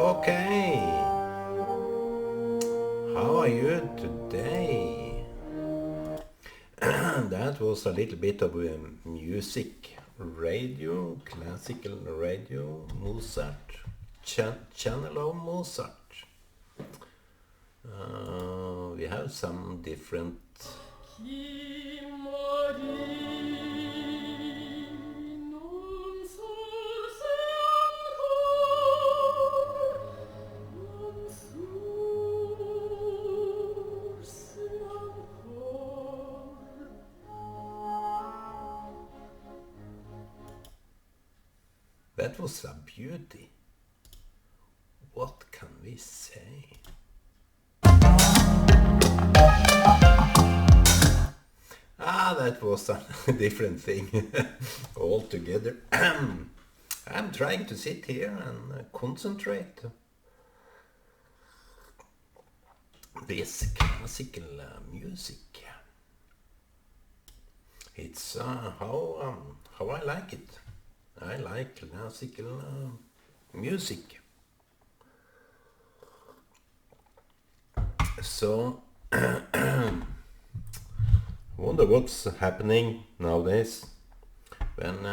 Okay, how are you today? That was a little bit of music radio, classical radio, Mozart, channel of Mozart. We have some different. That was a beauty. What can we say? That was a different thing altogether. I'm trying to sit here and concentrate. This classical music. It's how I like it. I like classical music. So, wonder what's happening nowadays. When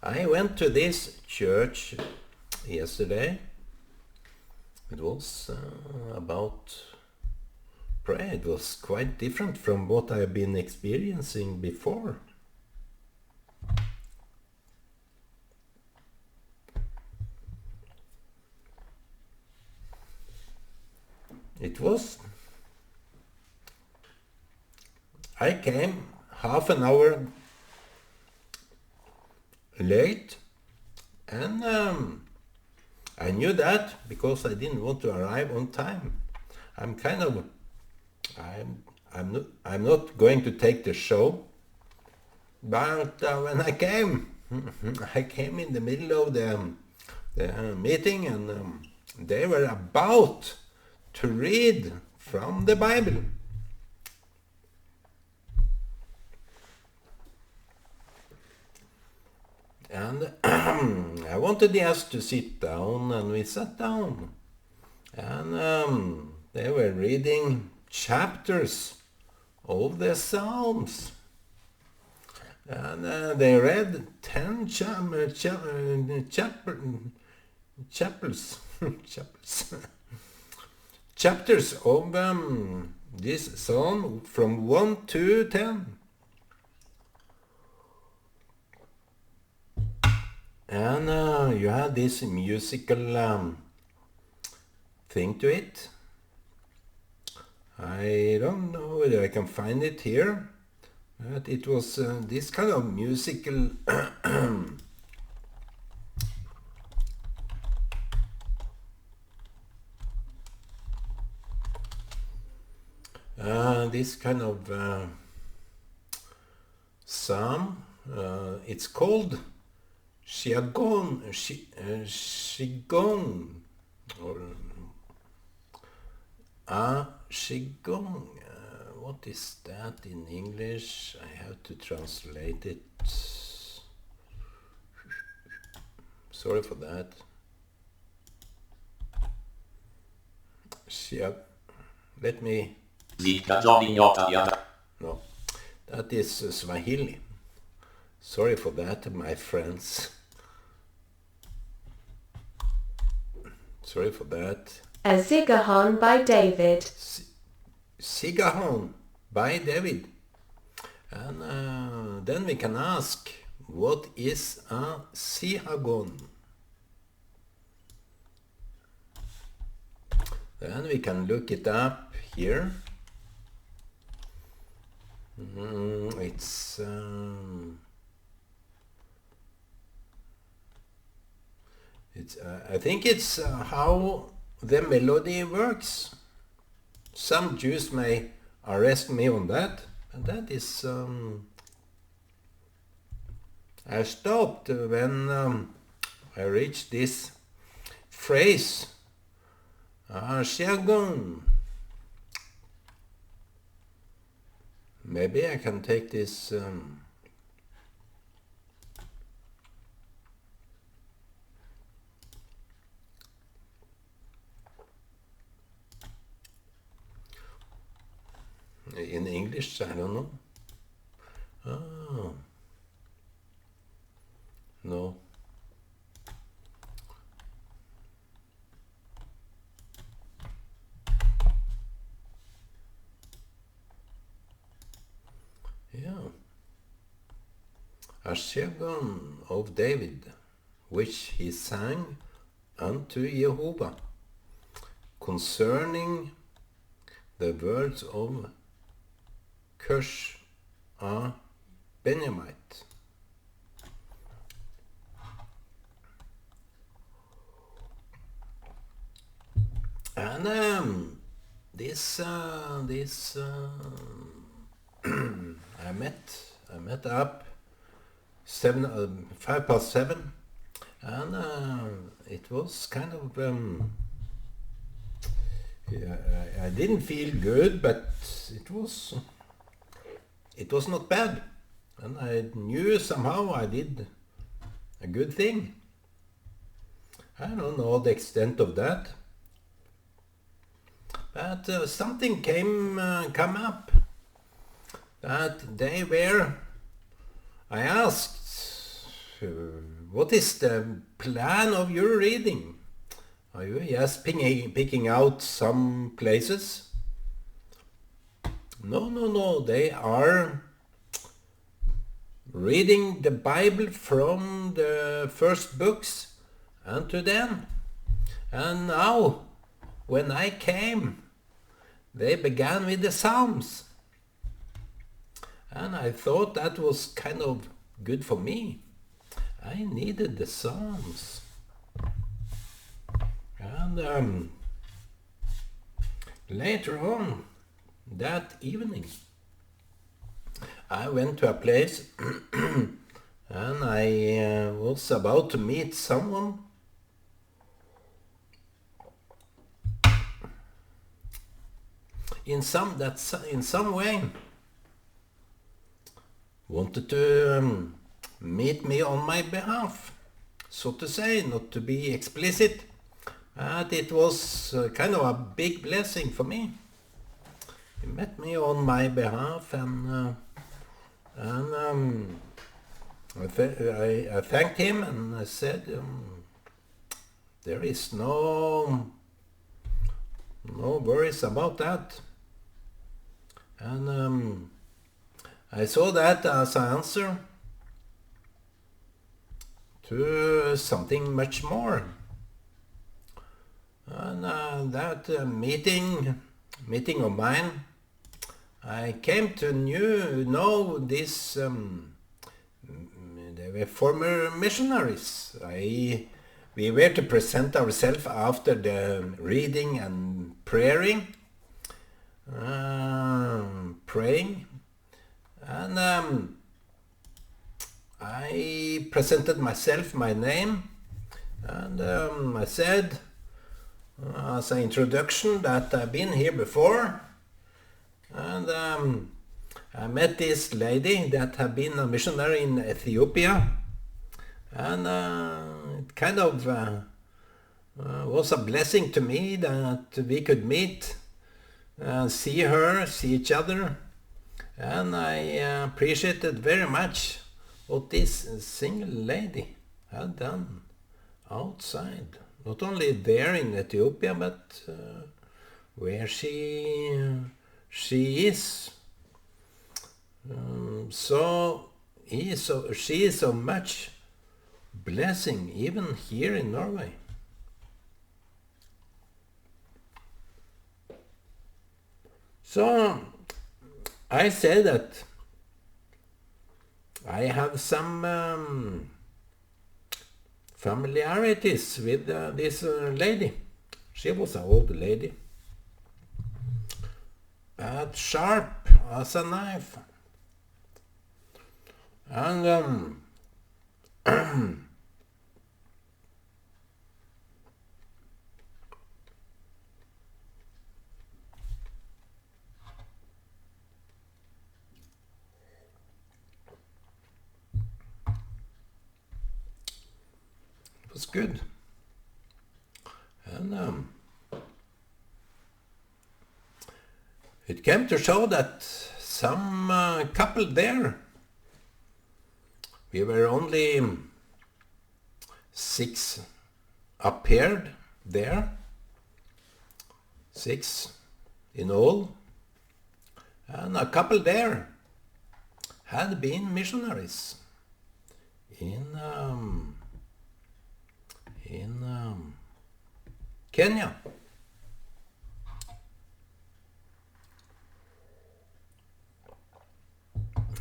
I went to this church yesterday, it was about prayer. It was quite different from what I've been experiencing before. It was. I came half an hour late, and I knew that because I didn't want to arrive on time. I'm not going to take the show, but when I came, I came in the middle of the meeting, and they were about to read from the Bible. And I wanted just to sit down, and we sat down. And they were reading chapters of the Psalms. And they read 10 chapters of this psalm from 1 to 10. And you had this musical thing to it. I don't know whether I can find it here, but it was this kind of musical this kind of psalm. It's called Shigon, or Qigong. What is that in English? I have to translate it. Sorry for that. Let me. No, that is Swahili. Sorry for that, my friends. Sorry for that. A Zigahan by David. Zigahan by David. And then we can ask, what is a Zigahan? Then we can look it up here. It's I think it's how the melody works. Some Jews may arrest me on that, and that is I stopped when I reached this phrase, Shagun. Maybe I can take this in English, I don't know. Oh, no. Yeah. A song of David, which he sang unto Jehovah, concerning the words of Cush a Benjamite. And this I met up 7, 7, and it was kind of yeah, I didn't feel good, but it was not bad, and I knew somehow I did a good thing. I don't know the extent of that, but something come up that they were. I asked, what is the plan of your reading? Are you just picking out some places? No, they are reading the Bible from the first books unto then. And now, when I came, they began with the Psalms. And I thought that was kind of good for me. I needed the Psalms. And later on that evening, I went to a place and I was about to meet someone. In some way wanted to meet me on my behalf, so to say, not to be explicit, but it was kind of a big blessing for me. He met me on my behalf, and I thanked him, and I said, there is no worries about that. And I saw that as an answer to something much more. And that meeting of mine, I came to know this. They were former missionaries. We were to present ourselves after the reading and praying, and I presented myself, my name, and I said as an introduction that I've been here before, and I met this lady that had been a missionary in Ethiopia, and it kind of was a blessing to me that we could meet, see each other, and I appreciated very much what this single lady had done outside. Not only there in Ethiopia, but where she is. So she is so much blessing even here in Norway. So I said that I have some familiarities with this lady. She was an old lady, but sharp as a knife. And it was good. And it came to show that some couple there, we were only 6 appeared there, 6 in all, and a couple there had been missionaries in Kenya.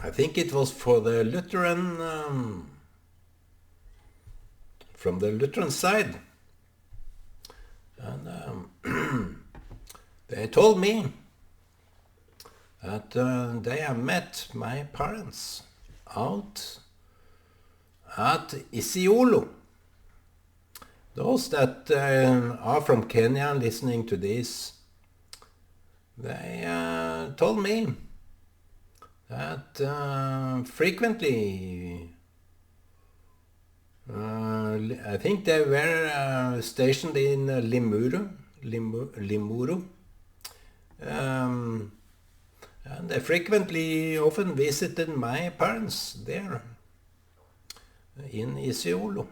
I think it was for the Lutheran, from the Lutheran side. And they told me that they have met my parents out at Isiolo. Those that are from Kenya listening to this, they told me that frequently, I think they were stationed in Limuru, and they frequently often visited my parents there in Isiolo.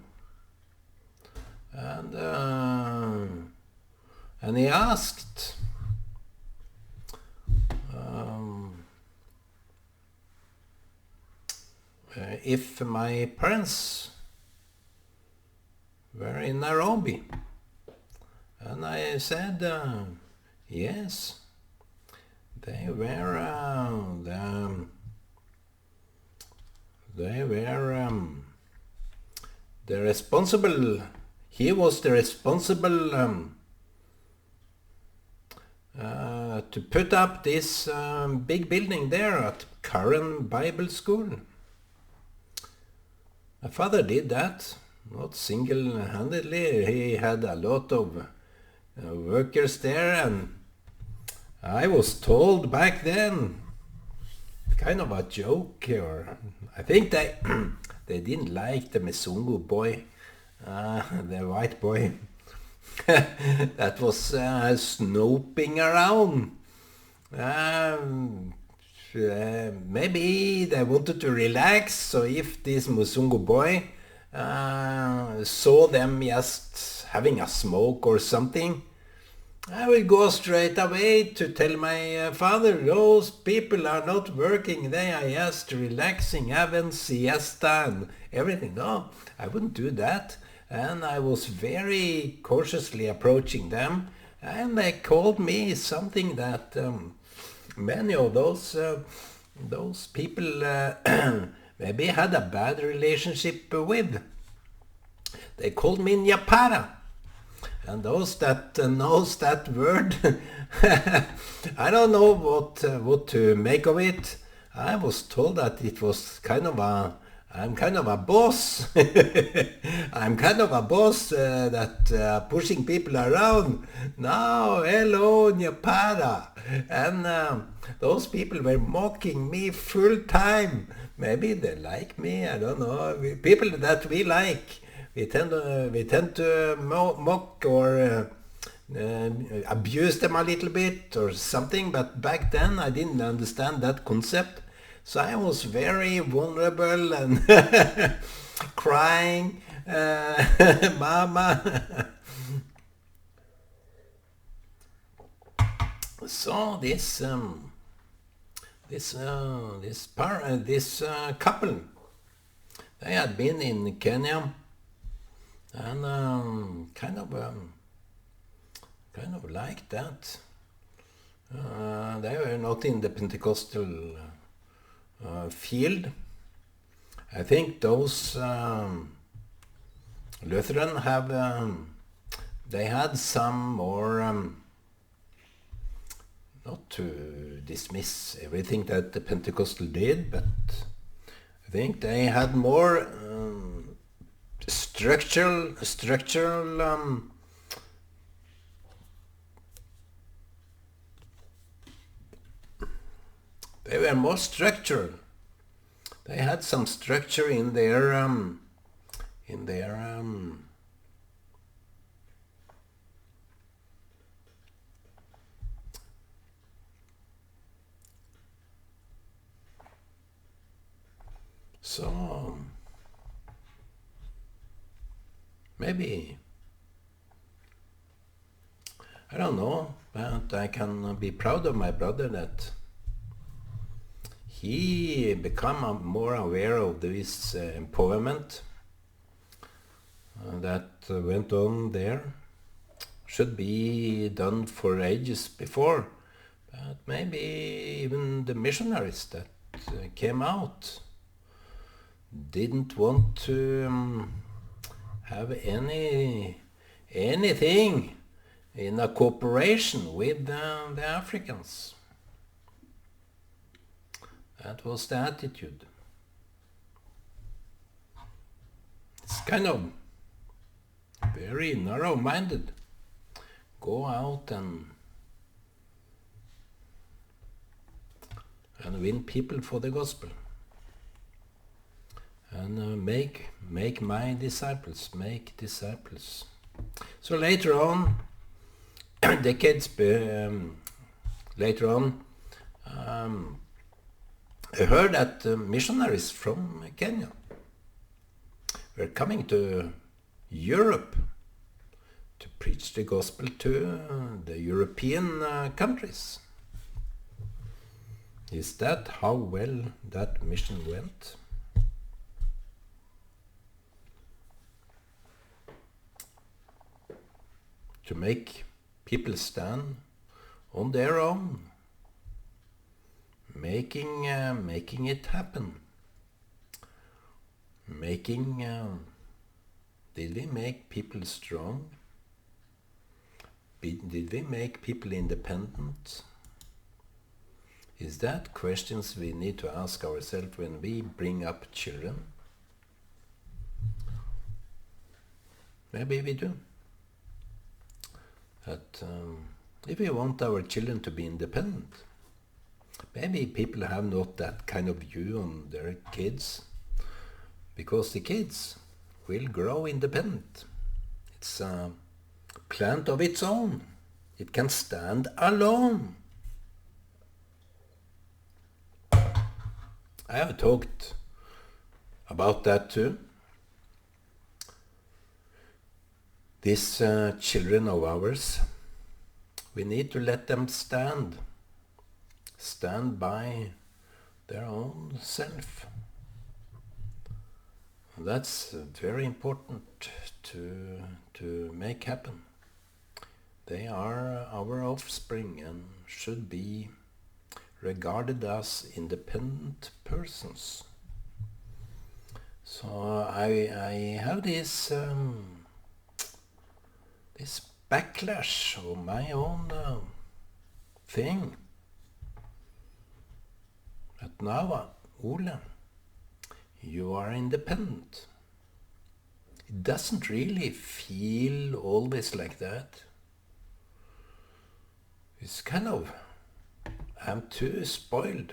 And he asked if my parents were in Nairobi. And I said, yes, they were the responsible. He was the responsible to put up this big building there at Karen Bible School. My father did that, not single-handedly. He had a lot of workers there, and I was told back then, kind of a joke, or I think they they didn't like the Mzungu boy, the white boy that was snooping around. Maybe they wanted to relax, so if this Mzungu boy saw them just having a smoke or something, I will go straight away to tell my father, those people are not working, they are just relaxing, having siesta and everything. No, I wouldn't do that. And I was very cautiously approaching them, and they called me something that many of those people maybe had a bad relationship with. They called me Nyapara. And those that knows that word, I don't know what to make of it. I was told that it was I'm kind of a boss. I'm kind of a boss that pushing people around. Now, hello, Nyapara. And those people were mocking me full time. Maybe they like me, I don't know. People that we like, we tend to mock or abuse them a little bit or something. But back then I didn't understand that concept. So I was very vulnerable and crying, Mama. So this couple, they had been in Kenya, and kind of like that. They were not in the Pentecostal field. I think those Lutheran have they had some more, not to dismiss everything that the Pentecostal did, but I think they had more structural they were more structural. They had some structure in their So maybe, I don't know, but I can be proud of my brother that he become more aware of this empowerment that went on there. Should be done for ages before, but maybe even the missionaries that came out didn't want to have anything in a cooperation with the Africans. That was the attitude. It's kind of very narrow-minded. Go out and win people for the gospel. And make my disciples, make disciples. So later on, decades later on, I heard that missionaries from Kenya were coming to Europe to preach the gospel to the European countries. Is that how well that mission went? To make people stand on their own, making it happen. Did we make people strong? Did we make people independent? Is that questions we need to ask ourselves when we bring up children? Maybe we do. But if we want our children to be independent, maybe people have not that kind of view on their kids, because the kids will grow independent. It's a plant of its own. It can stand alone. I have talked about that too. These children of ours, we need to let them stand by their own self. That's very important to make happen. They are our offspring and should be regarded as independent persons. So I have this backlash of my own thing. But now, Ole, you are independent. It doesn't really feel always like that. It's kind of, I'm too spoiled.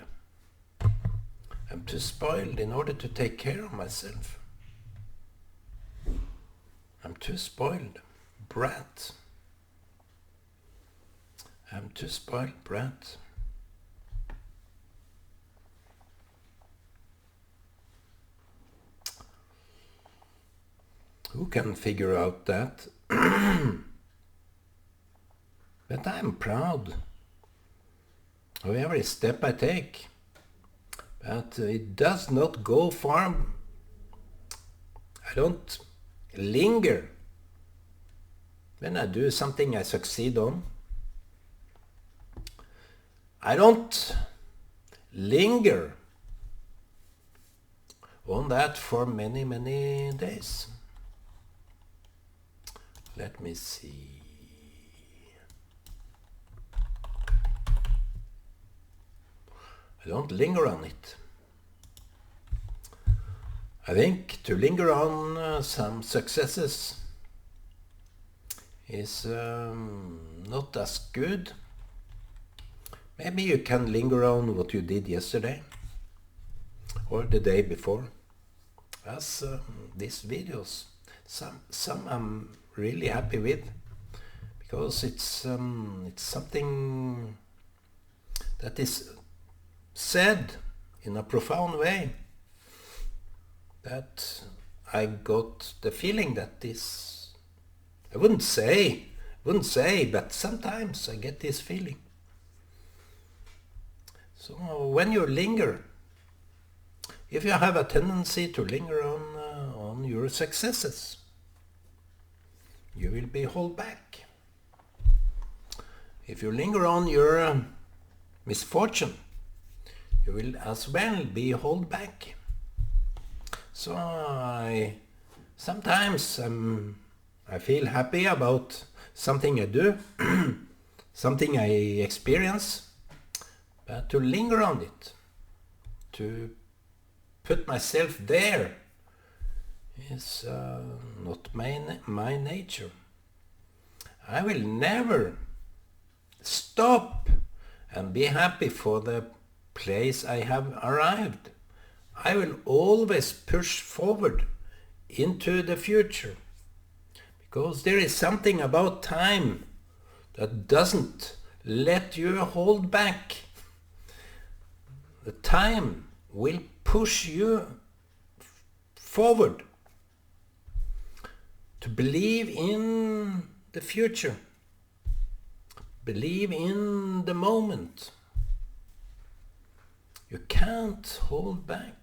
I'm too spoiled in order to take care of myself. I'm too spoiled. Brat. I'm too spoiled brat. Who can figure out that? But I'm proud of every step I take. But it does not go far. I don't linger. When I do something I succeed on, I don't linger on that for many, many days. Let me see. I don't linger on it. I think to linger on some successes is not as good. Maybe you can linger on what you did yesterday or the day before. As these videos, some I'm really happy with, because it's something that is said in a profound way. that I got the feeling that this, I wouldn't say, but sometimes I get this feeling. So when you linger, if you have a tendency to linger on your successes, you will be held back. If you linger on your misfortune, you will as well be held back. So sometimes I feel happy about something I do, something I experience, but to linger on it, to put myself there, is not my nature. I will never stop and be happy for the place I have arrived. I will always push forward into the future, because there is something about time that doesn't let you hold back. The time will push you forward to believe in the future, believe in the moment. You can't hold back.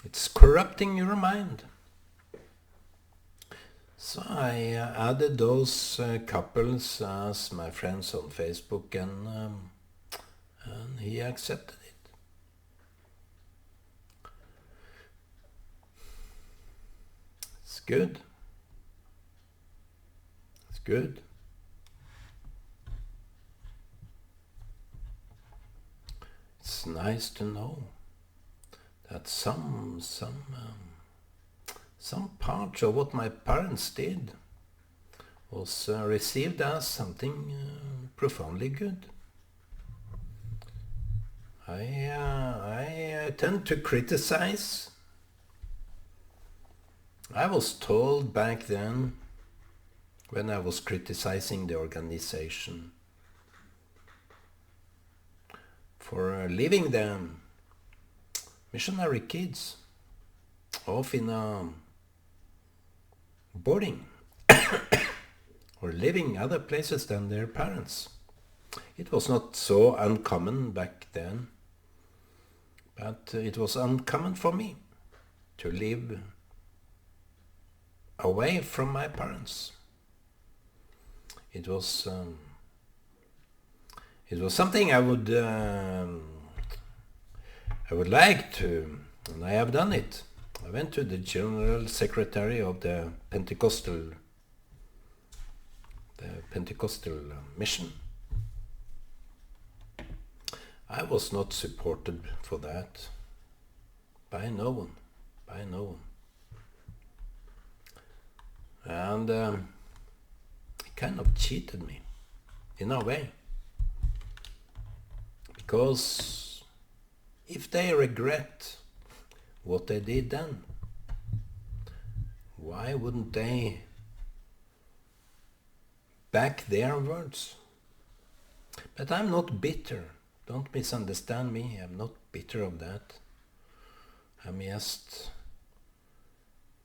It's corrupting your mind. So I added those couples as my friends on Facebook, and he accepted it. It's good. It's good. It's nice to know that some part of what my parents did was received as something profoundly good. I tend to criticize. I was told back then, when I was criticizing the organization for leaving them missionary kids off in a boarding or living other places than their parents. It was not so uncommon back then, but it was uncommon for me to live away from my parents. It was something I would like to, and I have done it. I went to the General Secretary of the Pentecostal mission. I was not supported for that by no one. And it kind of cheated me in a way. Because if they regret what they did then, why wouldn't they back their words? But I'm not bitter. Don't misunderstand me. I'm not bitter of that. I'm just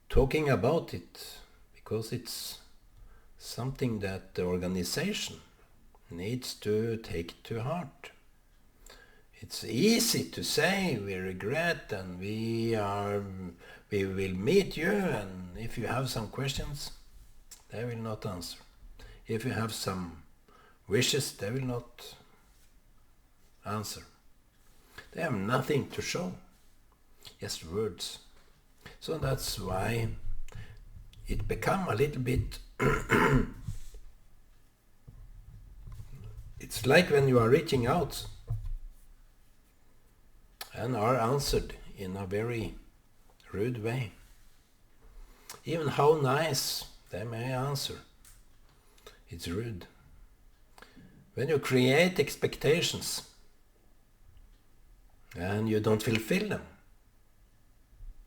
talking about it because it's something that the organization needs to take to heart. It's easy to say we regret and we will meet you, and if you have some questions, they will not answer. If you have some wishes, they will not answer. They have nothing to show, just words. So that's why it become a little bit it's like when you are reaching out and are answered in a very rude way. Even how nice they may answer, it's rude. When you create expectations and you don't fulfill them,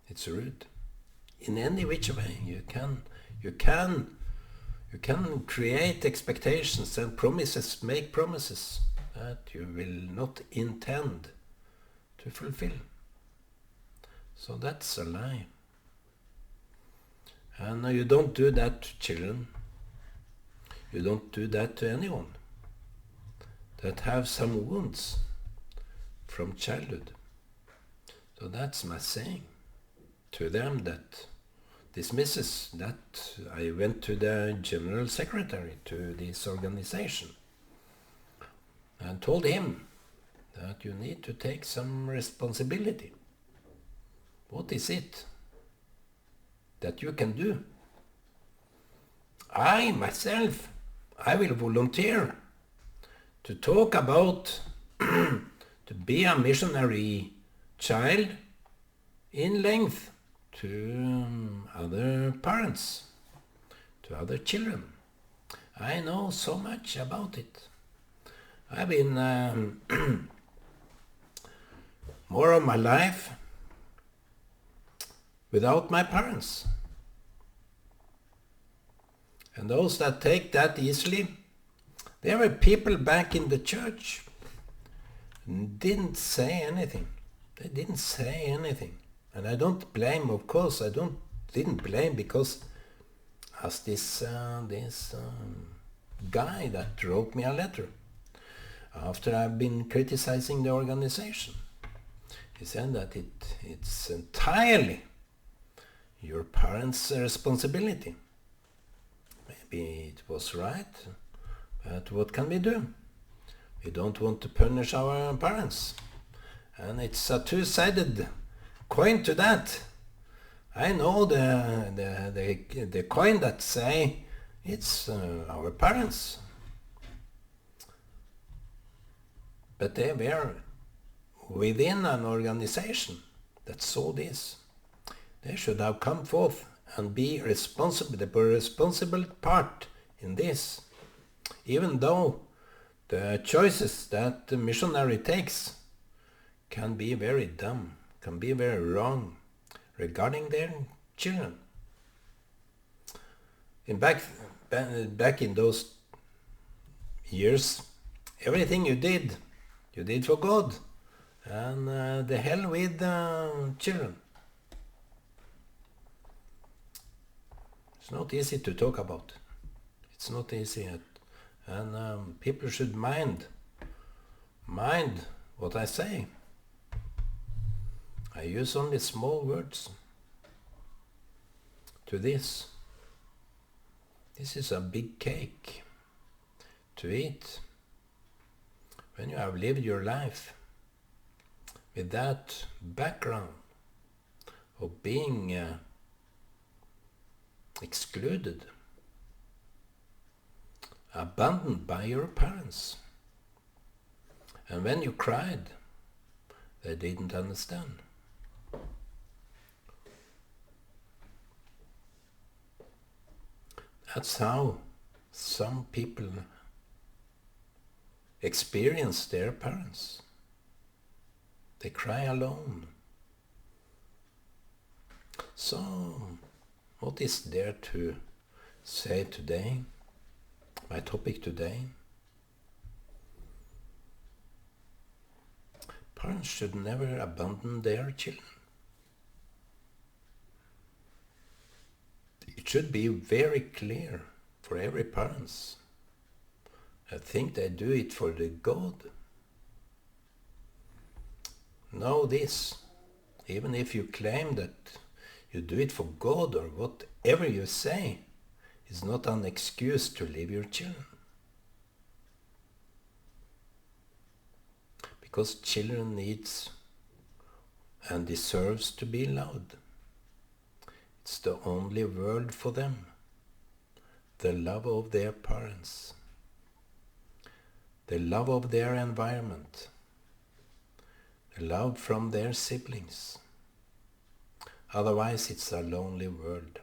it's rude. In any which way you can create expectations and promises, make promises that you will not intend to fulfill. So that's a lie. And you don't do that to children. You don't do that to anyone that have some wounds from childhood. So that's my saying to them that dismisses that. I went to the general secretary to this organization and told him that you need to take some responsibility. What is it that you can do? I myself, I will volunteer to talk about to be a missionary child in length to other parents, to other children. I know so much about it. I've been more of my life without my parents. And those that take that easily, there were people back in the church didn't say anything. They didn't say anything. And I don't blame, of course, didn't blame because as this guy that wrote me a letter after I've been criticizing the organization. He said that it's entirely your parents' responsibility. Maybe it was right, but what can we do? We don't want to punish our parents. And it's a two-sided coin to that. I know the coin that say it's our parents. But they were within an organization that saw this. They should have come forth and be responsible, the responsible part in this. Even though the choices that the missionary takes can be very dumb, can be very wrong regarding their children. Back in those years, everything you did for God, and the hell with children. It's not easy to talk about. It's not easy, and people should mind what I say. I use only small words to this. This is a big cake to eat. When you have lived your life with that background of being excluded, abandoned by your parents, and when you cried, they didn't understand. That's how some people experience their parents. They cry alone. So, what is there to say today? My topic today? Parents should never abandon their children. It should be very clear for every parent. I think they do it for the God. Know this, even if you claim that you do it for God or whatever you say, is not an excuse to leave your children. Because children needs and deserves to be loved. It's the only word for them. The love of their parents. The love of their environment. The love from their siblings. Otherwise it's a lonely world.